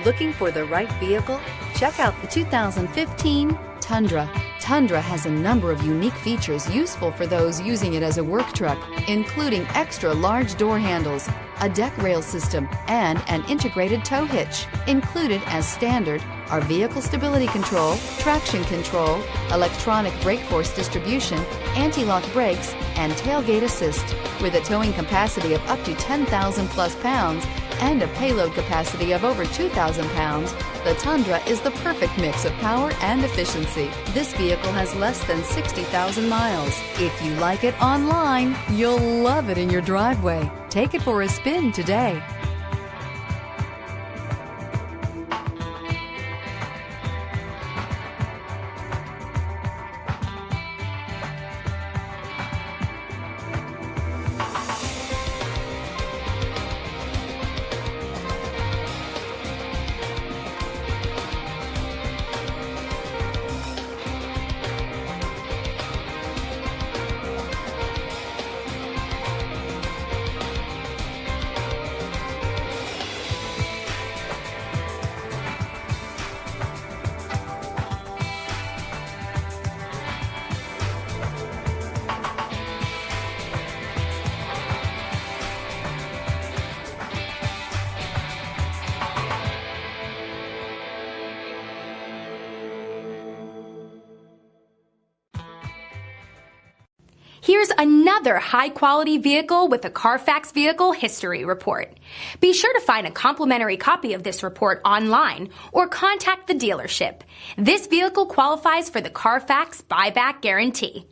Looking for the right vehicle? Check out the 2015 Tundra. Tundra has a number of unique features useful for those using it as a work truck, including extra large door handles, a deck rail system, and an integrated tow hitch. Included as standard are vehicle stability control, traction control, electronic brake force distribution, anti-lock brakes, and tailgate assist. With a towing capacity of up to 10,000 plus pounds and a payload capacity of over 2,000 pounds, the Tundra is the perfect mix of power and efficiency. This vehicle has less than 60,000 miles. If you like it online, you'll love it in your driveway. Take it for a spin today. Here's another high-quality vehicle with a Carfax Vehicle History Report. Be sure to find a complimentary copy of this report online or contact the dealership. This vehicle qualifies for the Carfax Buyback Guarantee.